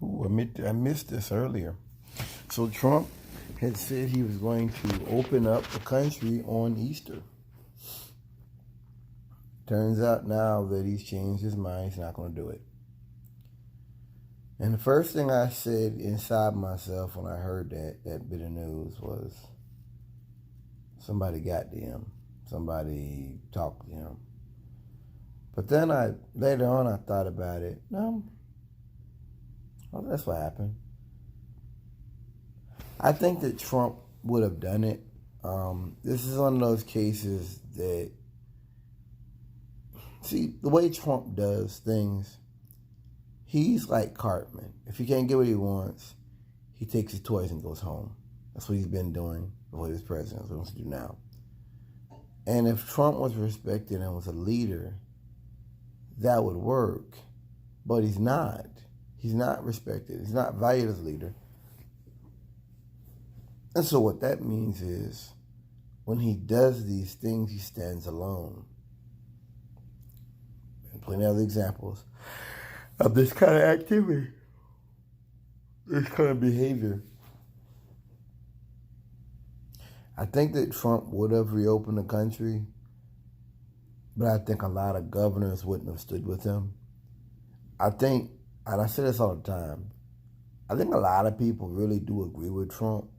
Ooh, I missed this earlier. So Trump had said he was going to open up the country on Easter. Turns out now that he's changed his mind, he's not going to do it. And the first thing I said inside myself when I heard that bit of news was, somebody got to him. Somebody talked to him. But then later on I thought about it. No, well, that's what happened. I think that Trump would have done it. This is one of those cases that, see, the way Trump does things, he's like Cartman. If he can't get what he wants, he takes his toys and goes home. That's what he's been doing before he was president. That's what he wants to do now. And if Trump was respected and was a leader, that would work. But he's not. He's not respected. He's not valued as a leader. And so what that means is, when he does these things, he stands alone. And plenty of other examples of this kind of activity, this kind of behavior. I think that Trump would have reopened the country, but I think a lot of governors wouldn't have stood with him. I think, and I say this all the time, I think a lot of people really do agree with Trump.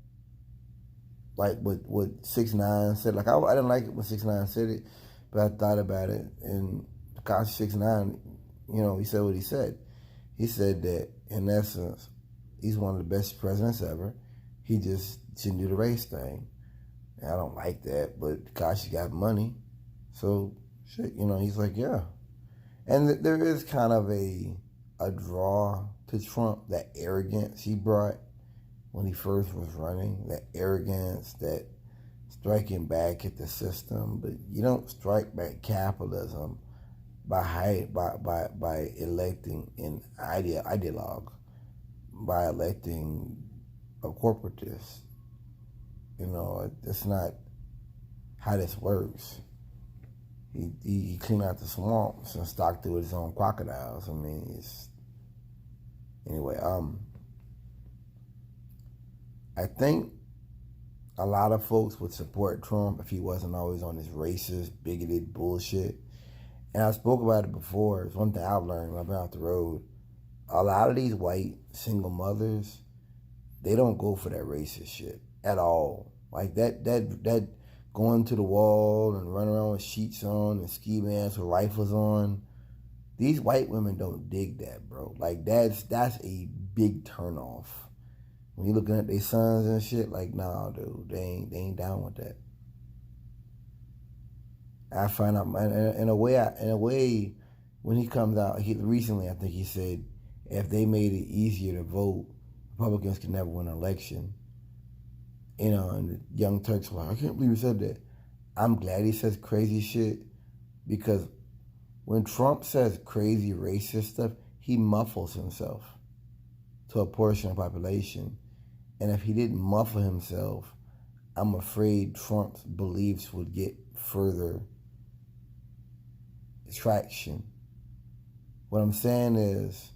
Like what 6ix9ine said. Like, I didn't like it when 6ix9ine said it, but I thought about it. And gosh, 6ix9ine, he said what he said. He said that, in essence, he's one of the best presidents ever. He just shouldn't do the race thing. And I don't like that, but gosh, he got money. So, shit, he's like, yeah. And there is kind of a draw to Trump, that arrogance he brought when he first was running, that arrogance, that striking back at the system. But you don't strike back capitalism by electing an ideologue, by electing a corporatist. That's not how this works. He cleaned out the swamps and stocked it with his own crocodiles. I mean, anyway. I think a lot of folks would support Trump if he wasn't always on this racist, bigoted bullshit. And I spoke about it before. It's one thing I've learned when I've been off the road. A lot of these white single mothers, they don't go for that racist shit at all. Like that going to the wall and running around with sheets on and ski masks with rifles on. These white women don't dig that, bro. Like that's a big turnoff. When you're looking at their sons and shit, like, nah, dude, they ain't down with that. I find out, in a way, when he comes out, recently I think he said, if they made it easier to vote, Republicans could never win an election. And the Young Turks were like, I can't believe he said that. I'm glad he says crazy shit, because when Trump says crazy racist stuff, he muffles himself to a portion of the population. And if he didn't muffle himself, I'm afraid Trump's beliefs would get further traction. What I'm saying is,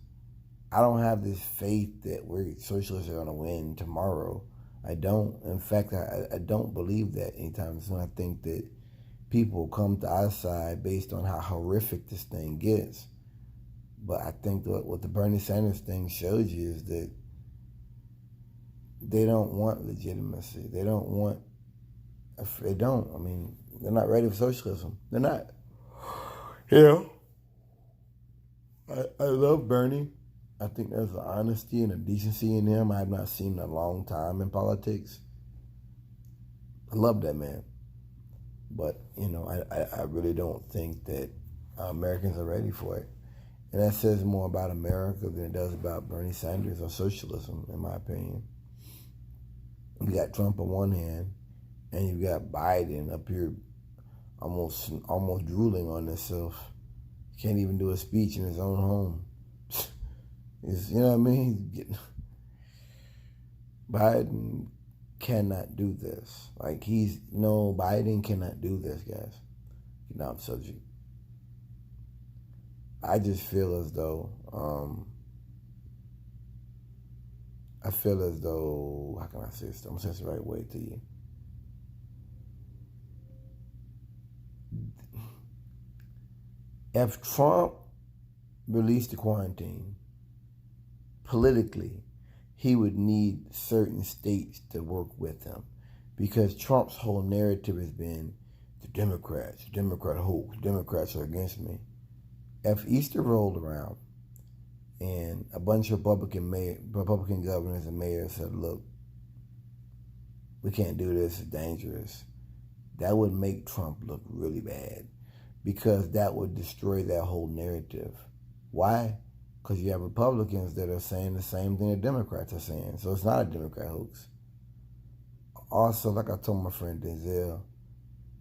I don't have this faith that we're socialists are going to win tomorrow. I don't. In fact, I don't believe that anytime soon. I think that people come to our side based on how horrific this thing gets. But I think that what the Bernie Sanders thing shows you is that they don't want legitimacy. They don't. I mean, they're not ready for socialism. They're not. I love Bernie. I think there's an honesty and a decency in him I have not seen in a long time in politics. I love that man. But, I really don't think that Americans are ready for it. And that says more about America than it does about Bernie Sanders or socialism, in my opinion. You got Trump on one hand, and you got Biden up here almost drooling on himself. Can't even do a speech in his own home. You know what I mean? Biden cannot do this. Like, Biden cannot do this, guys. Get off subject. I just feel as though I feel as though, how can I say this? I'm going to say the right way to you. If Trump released the quarantine, politically, he would need certain states to work with him, because Trump's whole narrative has been the Democrat hoax, Democrats are against me. If Easter rolled around and a bunch of Republican governors and mayors said, look, we can't do this, it's dangerous, that would make Trump look really bad, because that would destroy that whole narrative. Why? Because you have Republicans that are saying the same thing the Democrats are saying. So it's not a Democrat hoax. Also, like I told my friend Denzel,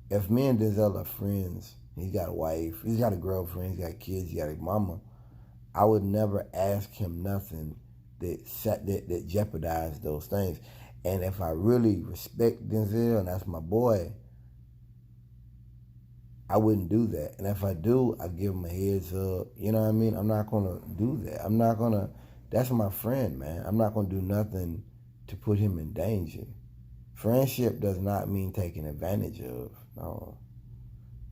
if me and Denzel are friends, he's got a wife, he's got a girlfriend, he's got kids, he's got a mama, I would never ask him nothing that jeopardized those things. And if I really respect Denzel and that's my boy, I wouldn't do that. And if I do, I give him a heads up. You know what I mean? I'm not going to do that. That's my friend, man. I'm not going to do nothing to put him in danger. Friendship does not mean taking advantage of. No.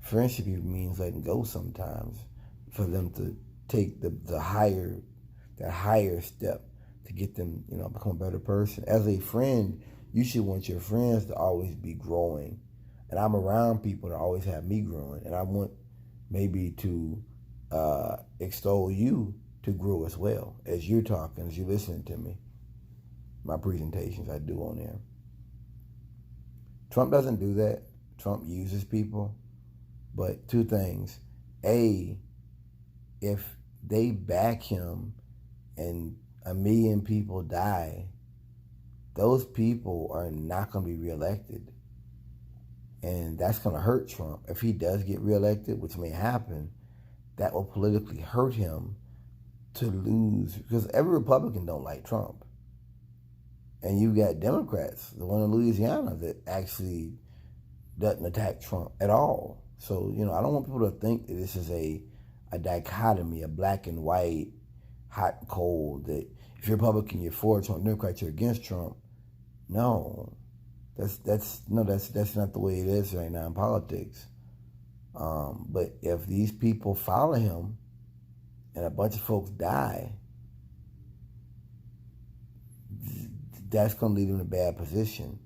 Friendship means letting go sometimes for them to take that higher step to get them, become a better person. As a friend, you should want your friends to always be growing. And I'm around people that always have me growing. And I want maybe to extol you to grow as well, as you're talking, as you're listening to me. My presentations I do on there. Trump doesn't do that. Trump uses people. But two things. A, if they back him and 1 million people die, those people are not going to be reelected. And that's going to hurt Trump. If he does get reelected, which may happen, that will politically hurt him to lose. Because every Republican don't like Trump. And you got Democrats, the one in Louisiana, that actually doesn't attack Trump at all. So, I don't want people to think that this is a dichotomy, a black and white, hot and cold, that if you're Republican, you're for Trump, Democrat, you're against Trump. No. That's not the way it is right now in politics. But if these people follow him and a bunch of folks die, that's going to leave them in a bad position.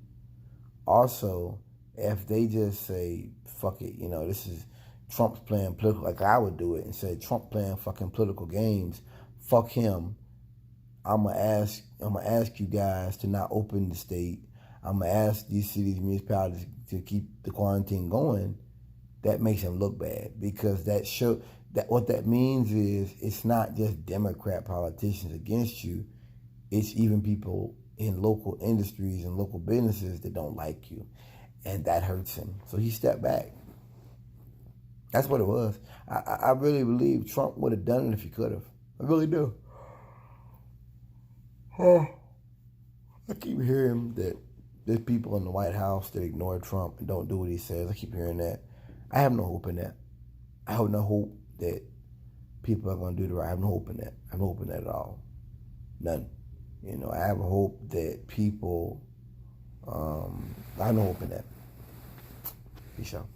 Also, if they just say, fuck it, this is Trump's playing political, like I would do it, and say Trump playing fucking political games, fuck him. I'm gonna ask you guys to not open the state. I'm going to ask these cities, municipalities to keep the quarantine going. That makes him look bad, because what that means is it's not just Democrat politicians against you. It's even people in local industries and local businesses that don't like you. And that hurts him. So he stepped back. That's what it was. I really believe Trump would have done it if he could have. I really do. I keep hearing that there's people in the White House that ignore Trump and don't do what he says. I keep hearing that. I have no hope in that. I have no hope that people are going to do the right. I have no hope in that. I have no hope in that at all. None. I have a hope that people, I have no hope in that. Peace out.